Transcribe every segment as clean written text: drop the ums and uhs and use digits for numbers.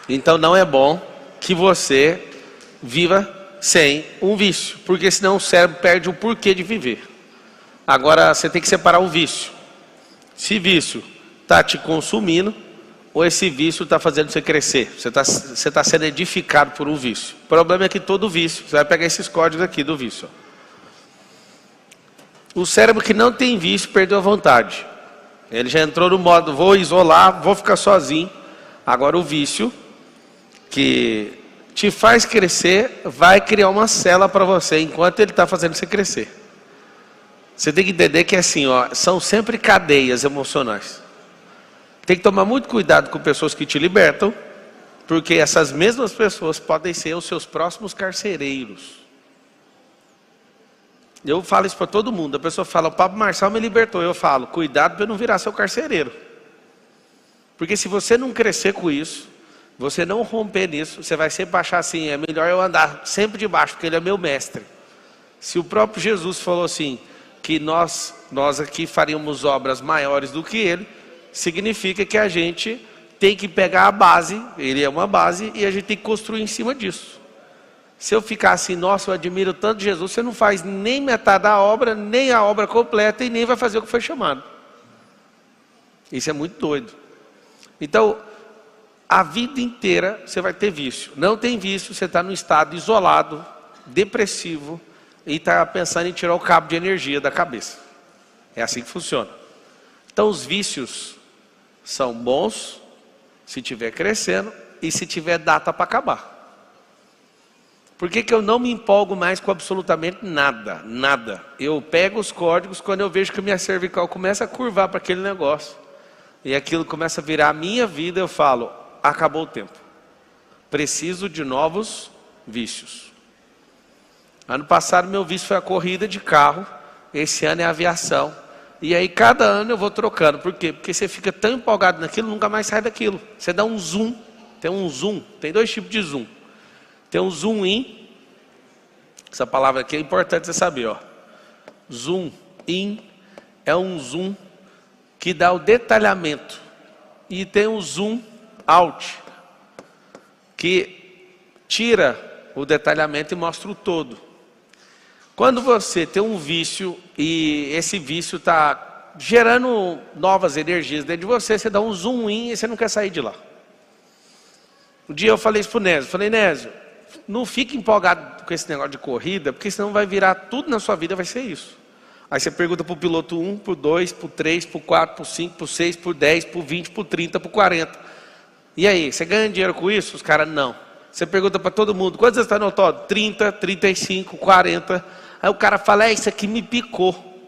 Então não é bom que você viva sem um vício, porque senão o cérebro perde o porquê de viver. Agora você tem que separar o vício. Se vício está te consumindo, ou esse vício está fazendo você crescer. Você tá sendo edificado por um vício. O problema é que todo vício, você vai pegar esses códigos aqui do vício. O cérebro que não tem vício perdeu a vontade. Ele já entrou no modo, vou isolar, vou ficar sozinho. Agora o vício, que te faz crescer, vai criar uma cela para você, enquanto ele está fazendo você crescer. Você tem que entender que assim, ó, são sempre cadeias emocionais. Tem que tomar muito cuidado com pessoas que te libertam, porque essas mesmas pessoas podem ser os seus próximos carcereiros. Eu falo isso para todo mundo. A pessoa fala, o Pablo Marçal me libertou. Eu falo, cuidado para eu não virar seu carcereiro. Porque se você não crescer com isso, você não romper nisso, você vai sempre achar assim, é melhor eu andar sempre de baixo, porque ele é meu mestre. Se o próprio Jesus falou assim, que nós aqui faríamos obras maiores do que ele, significa que a gente tem que pegar a base, ele é uma base, e a gente tem que construir em cima disso. Se eu ficar assim, nossa, eu admiro tanto Jesus, você não faz nem metade da obra, nem a obra completa, e nem vai fazer o que foi chamado. Isso é muito doido. Então, a vida inteira você vai ter vício. Não tem vício, você está num estado isolado, depressivo, e está pensando em tirar o cabo de energia da cabeça. É assim que funciona. Então os vícios são bons se estiver crescendo e se tiver data para acabar. Por que eu não me empolgo mais com absolutamente nada? Nada. Eu pego os códigos quando eu vejo que a minha cervical começa a curvar para aquele negócio. E aquilo começa a virar a minha vida, eu falo, acabou o tempo. Preciso de novos vícios. Ano passado meu vício foi a corrida de carro, esse ano é a aviação. E aí cada ano eu vou trocando. Por quê? Porque você fica tão empolgado naquilo, nunca mais sai daquilo. Você dá um zoom. Tem dois tipos de zoom. Tem um zoom in. Essa palavra aqui é importante você saber, ó. Zoom in é um zoom que dá o detalhamento. E tem um zoom out, que tira o detalhamento e mostra o todo. Quando você tem um vício e esse vício está gerando novas energias dentro de você, você dá um zoom in e você não quer sair de lá. Um dia eu falei isso para o Nésio, falei, Nésio, não fique empolgado com esse negócio de corrida, porque senão vai virar tudo na sua vida, vai ser isso. Aí você pergunta para o piloto 1, para o 2, para o 3, para o 4, para o 5, para o 6, para o 10, para o 20, para o 30, para o 40. E aí, você ganha dinheiro com isso? Os caras, não. Você pergunta para todo mundo, quantos você está no autódromo? 30, 35, 40. Aí o cara fala, isso aqui me picou.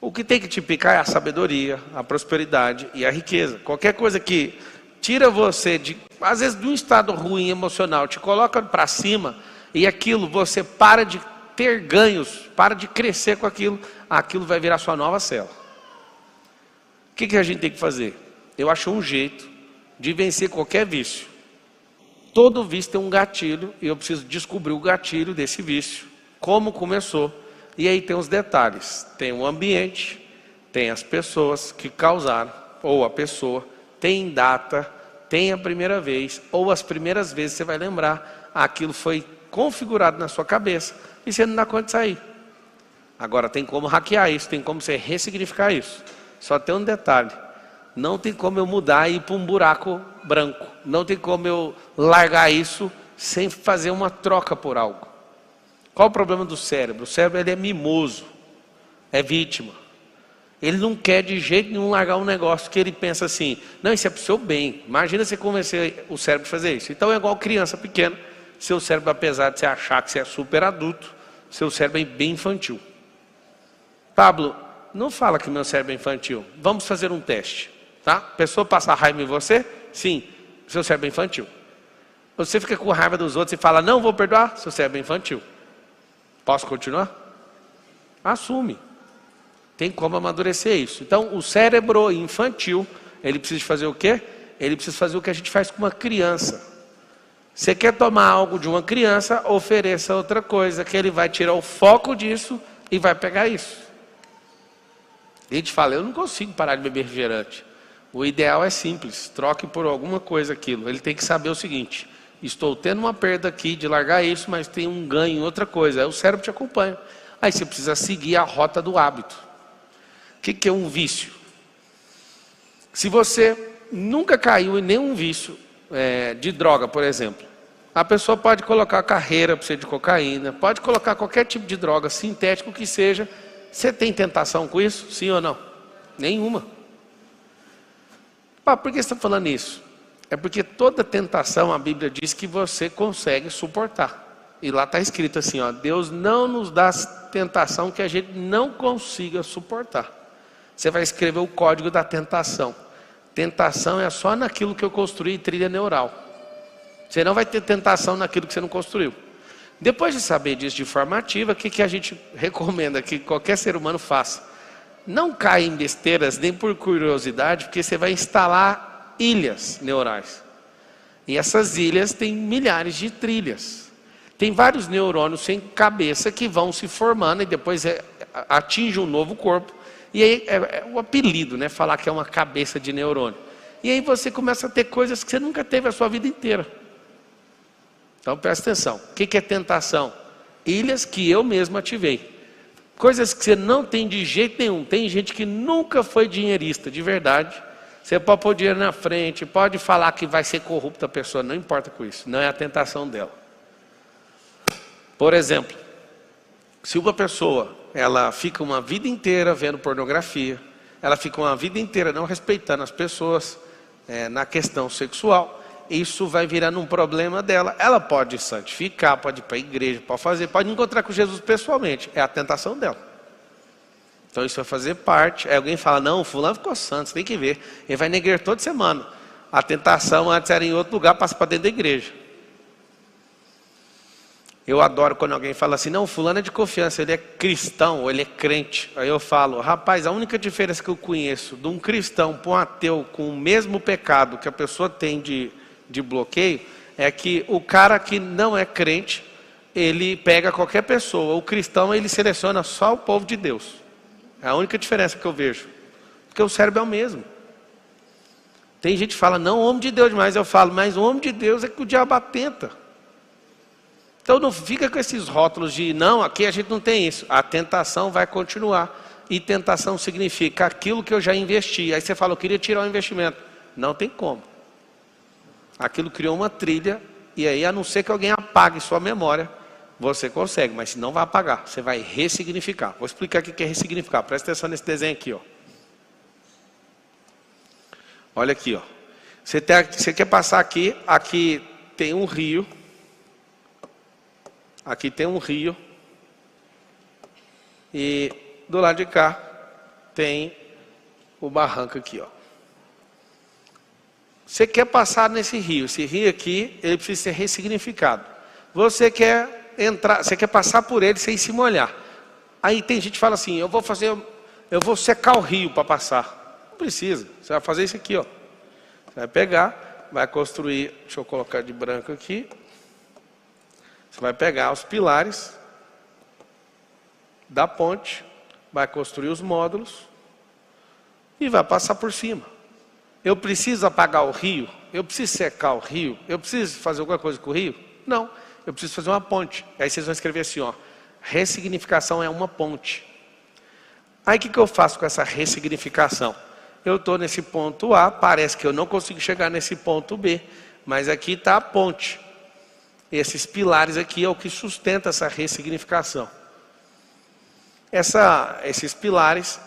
O que tem que te picar é a sabedoria, a prosperidade e a riqueza. Qualquer coisa que tira você, às vezes, de um estado ruim emocional, te coloca para cima, e aquilo, você para de ter ganhos, para de crescer com aquilo, aquilo vai virar sua nova cela. O que a gente tem que fazer? Eu acho um jeito de vencer qualquer vício. Todo vício tem um gatilho, e eu preciso descobrir o gatilho desse vício. Como começou, e aí tem os detalhes, tem o ambiente, tem as pessoas que causaram, ou a pessoa, tem data, tem a primeira vez, ou as primeiras vezes você vai lembrar, aquilo foi configurado na sua cabeça, e você não dá conta de sair. Agora tem como hackear isso, tem como você ressignificar isso, só tem um detalhe, não tem como eu mudar e ir para um buraco branco, não tem como eu largar isso sem fazer uma troca por algo. Qual o problema do cérebro? O cérebro ele é mimoso, é vítima. Ele não quer de jeito nenhum largar um negócio que ele pensa assim, não, isso é para o seu bem. Imagina você convencer o cérebro a fazer isso. Então é igual criança pequena, seu cérebro, apesar de você achar que você é super adulto, seu cérebro é bem infantil. Pablo, não fala que meu cérebro é infantil. Vamos fazer um teste, tá? A pessoa passa raiva em você? Sim, seu cérebro é infantil. Você fica com raiva dos outros e fala, não vou perdoar? Seu cérebro é infantil. Posso continuar? Assume. Tem como amadurecer isso. Então, o cérebro infantil, ele precisa de fazer o quê? Ele precisa fazer o que a gente faz com uma criança. Você quer tomar algo de uma criança, ofereça outra coisa, que ele vai tirar o foco disso e vai pegar isso. A gente fala, eu não consigo parar de beber refrigerante. O ideal é simples, troque por alguma coisa aquilo. Ele tem que saber o seguinte: estou tendo uma perda aqui de largar isso, mas tem um ganho em outra coisa. Aí o cérebro te acompanha. Aí você precisa seguir a rota do hábito. O que é um vício? Se você nunca caiu em nenhum vício de droga, por exemplo, a pessoa pode colocar carreira para você de cocaína, pode colocar qualquer tipo de droga, sintético que seja. Você tem tentação com isso? Sim ou não? Nenhuma. Por que você está falando isso? É porque toda tentação, a Bíblia diz que você consegue suportar. E lá está escrito assim, ó, Deus não nos dá tentação que a gente não consiga suportar. Você vai escrever o código da tentação. Tentação é só naquilo que eu construí trilha neural. Você não vai ter tentação naquilo que você não construiu. Depois de saber disso de forma ativa, o que a gente recomenda que qualquer ser humano faça? Não caia em besteiras nem por curiosidade, porque você vai instalar ilhas neurais. E essas ilhas têm milhares de trilhas. Tem vários neurônios sem cabeça que vão se formando e depois atinge um novo corpo. E aí é o apelido, né? Falar que é uma cabeça de neurônio. E aí você começa a ter coisas que você nunca teve a sua vida inteira. Então presta atenção. O que é tentação? Ilhas que eu mesmo ativei. Coisas que você não tem de jeito nenhum. Tem gente que nunca foi dinheirista, de verdade. Você pode pôr dinheiro na frente, pode falar que vai ser corrupta a pessoa, não importa com isso. Não é a tentação dela. Por exemplo, se uma pessoa, ela fica uma vida inteira vendo pornografia, ela fica uma vida inteira não respeitando as pessoas na questão sexual, isso vai virando um problema dela. Ela pode santificar, pode ir para a igreja, pode encontrar com Jesus pessoalmente. É a tentação dela. Então isso vai fazer parte. Aí alguém fala, não, fulano ficou santo, você tem que ver. Ele vai na igreja toda semana. A tentação antes era em outro lugar, passa para dentro da igreja. Eu adoro quando alguém fala assim, não, fulano é de confiança, ele é cristão ou ele é crente. Aí eu falo, rapaz, a única diferença que eu conheço de um cristão para um ateu com o mesmo pecado que a pessoa tem de bloqueio, é que o cara que não é crente, ele pega qualquer pessoa. O cristão, ele seleciona só o povo de Deus. É a única diferença que eu vejo. Porque o cérebro é o mesmo. Tem gente que fala, não, homem de Deus demais. Eu falo, mas o homem de Deus é que o diabo atenta. Então não fica com esses rótulos de, não, aqui a gente não tem isso. A tentação vai continuar. E tentação significa aquilo que eu já investi. Aí você fala, eu queria tirar o investimento. Não tem como. Aquilo criou uma trilha, e aí a não ser que alguém apague sua memória, você consegue, mas se não vai apagar, você vai ressignificar. Vou explicar o que é ressignificar, presta atenção nesse desenho aqui, ó. Olha aqui, ó. Você quer passar aqui tem um rio, aqui tem um rio, e do lado de cá tem o barranco aqui, ó. Você quer passar nesse rio. Esse rio aqui, ele precisa ser ressignificado. Você quer entrar, você quer passar por ele sem se molhar. Aí tem gente que fala assim, eu vou secar o rio para passar. Não precisa. Você vai fazer isso aqui, ó. Você vai pegar, vai construir, deixa eu colocar de branco aqui. Você vai pegar os pilares da ponte, vai construir os módulos e vai passar por cima. Eu preciso apagar o rio? Eu preciso secar o rio? Eu preciso fazer alguma coisa com o rio? Não, eu preciso fazer uma ponte. Aí vocês vão escrever assim, ó, ressignificação é uma ponte. Aí o que eu faço com essa ressignificação? Eu estou nesse ponto A, parece que eu não consigo chegar nesse ponto B, mas aqui está a ponte. Esses pilares aqui é o que sustenta essa ressignificação. Esses pilares,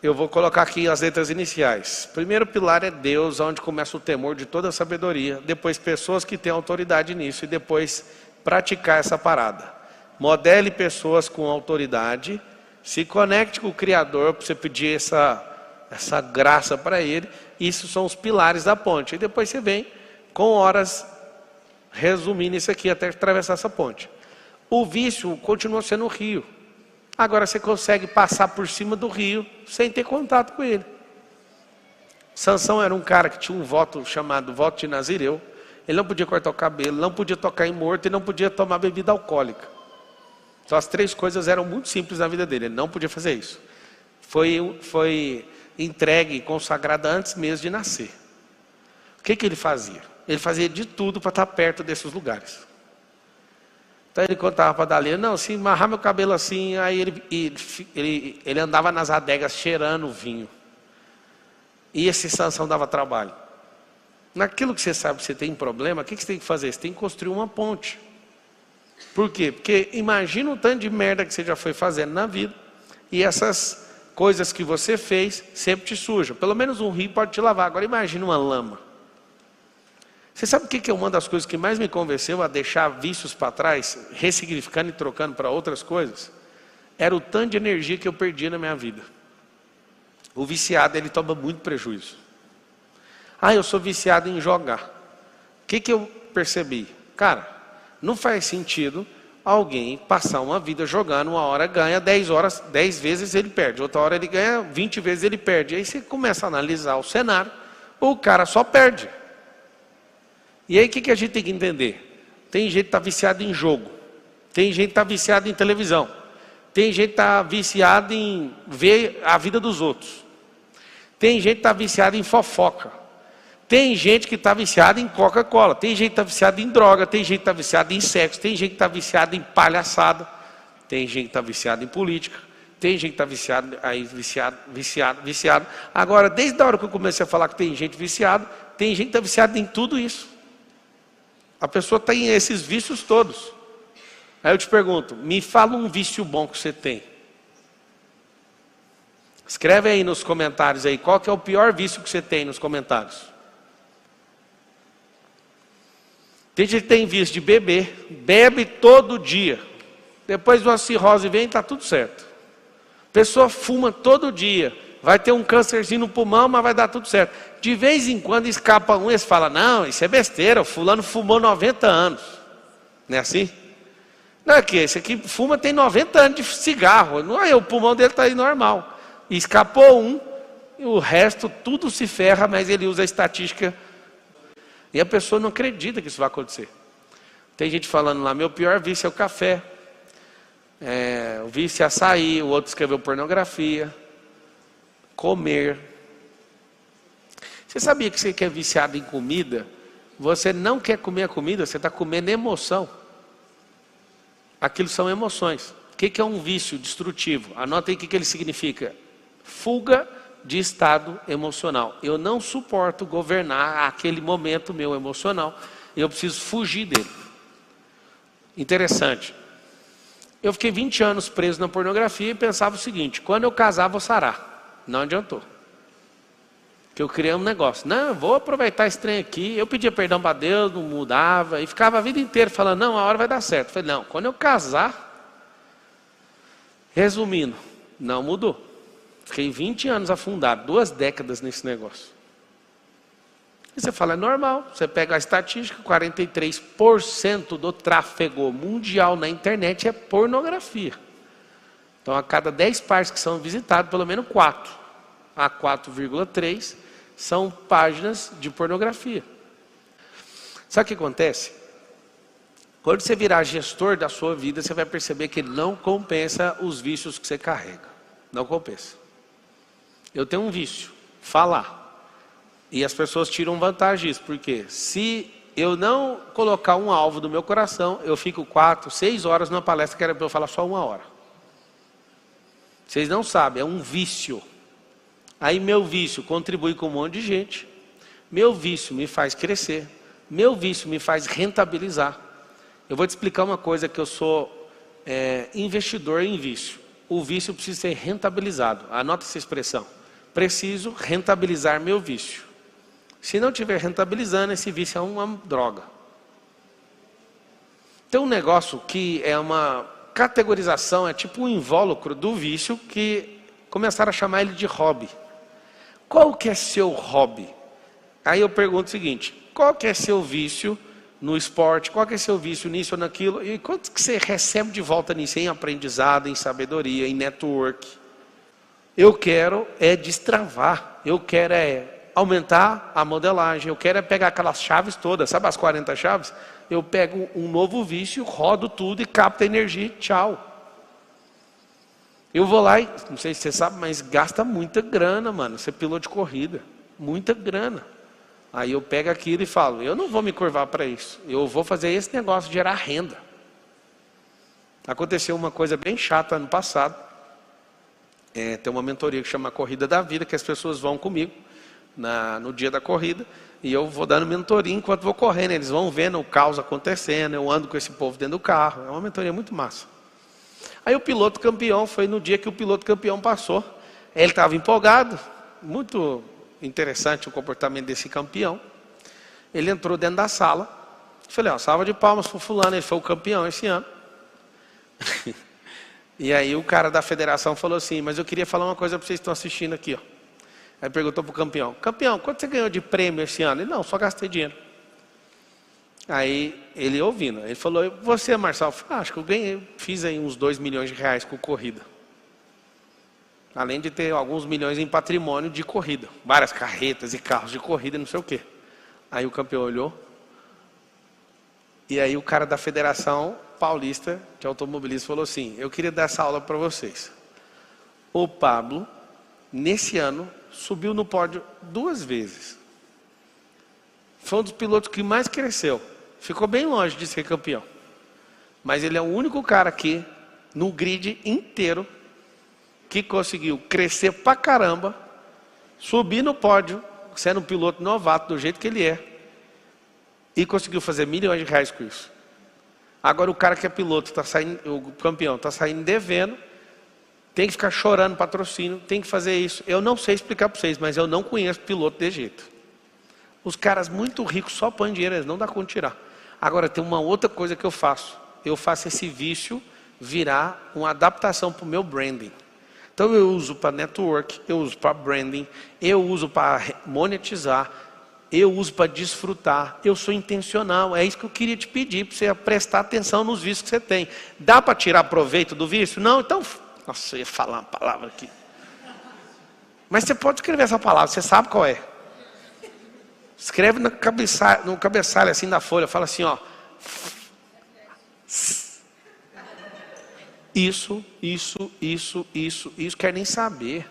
eu vou colocar aqui as letras iniciais. Primeiro pilar é Deus, onde começa o temor de toda a sabedoria. Depois pessoas que têm autoridade nisso. E depois praticar essa parada. Modele pessoas com autoridade. Se conecte com o Criador para você pedir essa graça para Ele. Isso são os pilares da ponte. E depois você vem com horas resumindo isso aqui até atravessar essa ponte. O vício continua sendo o rio. Agora você consegue passar por cima do rio sem ter contato com ele. Sansão era um cara que tinha um voto chamado voto de Nazireu. Ele não podia cortar o cabelo, não podia tocar em morto e não podia tomar bebida alcoólica. Então as três coisas eram muito simples na vida dele. Ele não podia fazer isso. Foi entregue e consagrada antes mesmo de nascer. O que ele fazia? Ele fazia de tudo para estar perto desses lugares. Então ele contava para a Dalila, não, se amarrar meu cabelo assim, aí ele andava nas adegas cheirando o vinho. E esse Sansão dava trabalho. Naquilo que você sabe que você tem problema, o que você tem que fazer? Você tem que construir uma ponte. Por quê? Porque imagina o tanto de merda que você já foi fazendo na vida, e essas coisas que você fez sempre te sujam. Pelo menos um rio pode te lavar. Agora imagina uma lama. Você sabe o que é uma das coisas que mais me convenceu a deixar vícios para trás, ressignificando e trocando para outras coisas? Era o tanto de energia que eu perdia na minha vida. O viciado, ele toma muito prejuízo. Eu sou viciado em jogar. O que eu percebi? Cara, não faz sentido alguém passar uma vida jogando, uma hora ganha, 10 vezes ele perde. Outra hora ele ganha, 20 vezes ele perde. Aí você começa a analisar o cenário, o cara só perde. E aí o que a gente tem que entender? Tem gente que está viciado em jogo. Tem gente que está viciado em televisão. Tem gente que está viciado em ver a vida dos outros. Tem gente que está viciado em fofoca. Tem gente que está viciada em Coca-Cola. Tem gente que está viciada em droga. Tem gente que está viciada em sexo. Tem gente que está viciada em palhaçada. Tem gente que está viciada em política. Tem gente que está viciado. Agora, desde a hora que eu comecei a falar que tem gente viciada, tem gente que está viciada em tudo isso. A pessoa tem esses vícios todos. Aí eu te pergunto, me fala um vício bom que você tem. Escreve aí nos comentários aí, qual que é o pior vício que você tem nos comentários. Tem gente que tem vício de beber, bebe todo dia. Depois de uma cirrose vem, está tudo certo. A pessoa fuma todo dia, vai ter um câncerzinho no pulmão, mas vai dar tudo certo. De vez em quando escapa um e eles falam, não, isso é besteira, o fulano fumou 90 anos. Não é assim? Não é que esse aqui fuma tem 90 anos de cigarro, não é, o pulmão dele está aí normal. E escapou um, e o resto tudo se ferra, mas ele usa a estatística. E a pessoa não acredita que isso vai acontecer. Tem gente falando lá, meu pior vício é o café. O vício é açaí, o outro escreveu pornografia. Comer. Você sabia que você que é viciado em comida, você não quer comer a comida, você está comendo emoção. Aquilo são emoções. O que é um vício destrutivo? Anota aí o que ele significa. Fuga de estado emocional. Eu não suporto governar aquele momento meu emocional. Eu preciso fugir dele. Interessante. Eu fiquei 20 anos preso na pornografia e pensava o seguinte, quando eu casar vou sarar. Não adiantou. Porque eu criei um negócio. Não, eu vou aproveitar esse trem aqui. Eu pedia perdão para Deus, não mudava. E ficava a vida inteira falando, não, a hora vai dar certo. Eu falei, não, quando eu casar... Resumindo, não mudou. Fiquei 20 anos afundado, 2 décadas nesse negócio. E você fala, é normal. Você pega a estatística, 43% do tráfego mundial na internet é pornografia. Então, a cada 10 partes que são visitadas, pelo menos 4, a 4,3, são páginas de pornografia. Sabe o que acontece? Quando você virar gestor da sua vida, você vai perceber que não compensa os vícios que você carrega. Não compensa. Eu tenho um vício, falar. E as pessoas tiram vantagem disso, porque se eu não colocar um alvo no meu coração, eu fico 4, 6 horas numa palestra que era para eu falar só 1 hora. Vocês não sabem, é um vício. Aí meu vício contribui com um monte de gente. Meu vício me faz crescer. Meu vício me faz rentabilizar. Eu vou te explicar uma coisa que eu sou investidor em vício. O vício precisa ser rentabilizado. Anota essa expressão. Preciso rentabilizar meu vício. Se não estiver rentabilizando, esse vício é uma droga. Tem um negócio que é uma categorização, é tipo um invólucro do vício, que começaram a chamar ele de hobby. Qual que é seu hobby? Aí eu pergunto o seguinte, qual que é seu vício no esporte? Qual que é seu vício nisso ou naquilo? E quanto que você recebe de volta nisso? Em aprendizado, em sabedoria, em network. Eu quero destravar. Eu quero aumentar a modelagem. Eu quero pegar aquelas chaves todas. Sabe as 40 chaves? Eu pego um novo vício, rodo tudo e capto a energia e tchau. Eu vou lá e, não sei se você sabe, mas gasta muita grana, mano, ser piloto de corrida. Muita grana. Aí eu pego aquilo e falo, eu não vou me curvar para isso. Eu vou fazer esse negócio gerar renda. Aconteceu uma coisa bem chata ano passado. Tem uma mentoria que chama Corrida da Vida, que as pessoas vão comigo no dia da corrida. E eu vou dando mentoria enquanto vou correndo. Eles vão vendo o caos acontecendo. Eu ando com esse povo dentro do carro. É uma mentoria muito massa. Aí o piloto campeão, foi no dia que o piloto campeão passou. Ele estava empolgado, muito interessante o comportamento desse campeão. Ele entrou dentro da sala. Falei, salva de palmas para o fulano, ele foi o campeão esse ano. E aí o cara da federação falou assim, mas eu queria falar uma coisa para vocês que estão assistindo aqui. Aí perguntou para o campeão, campeão, quanto você ganhou de prêmio esse ano? Ele, não, só gastei dinheiro. Aí ele ouvindo, ele falou, você, Marcelo? Acho que eu ganhei, fiz aí uns 2 milhões de reais com corrida. Além de ter alguns milhões em patrimônio de corrida. Várias carretas e carros de corrida, não sei o quê. Aí o campeão olhou. E aí o cara da Federação Paulista de Automobilismo falou assim, eu queria dar essa aula para vocês. O Pablo, nesse ano, subiu no pódio 2 vezes. Foi um dos pilotos que mais cresceu. Ficou bem longe de ser campeão. Mas ele é o único cara aqui, no grid inteiro, que conseguiu crescer pra caramba, subir no pódio, sendo um piloto novato do jeito que ele é, e conseguiu fazer milhões de reais com isso. Agora o cara que é piloto, o campeão, está saindo devendo, tem que ficar chorando patrocínio, tem que fazer isso. Eu não sei explicar para vocês, mas eu não conheço piloto de jeito. Os caras muito ricos só põem dinheiro, eles não dá conta de tirar. Agora tem uma outra coisa que eu faço. Eu faço esse vício virar uma adaptação para o meu branding. Então eu uso para network, eu uso para branding, eu uso para monetizar, eu uso para desfrutar. Eu sou intencional, é isso que eu queria te pedir, para você prestar atenção nos vícios que você tem. Dá para tirar proveito do vício? Não, então... Nossa, eu ia falar uma palavra aqui. Mas você pode escrever essa palavra, você sabe qual é. Escreve no cabeçalho assim da folha, fala assim, ó. Isso, quer nem saber.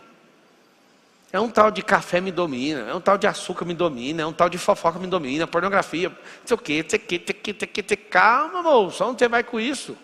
É um tal de café me domina, é um tal de açúcar me domina, é um tal de fofoca me domina, pornografia, não sei o quê, calma, moço, onde você vai com isso?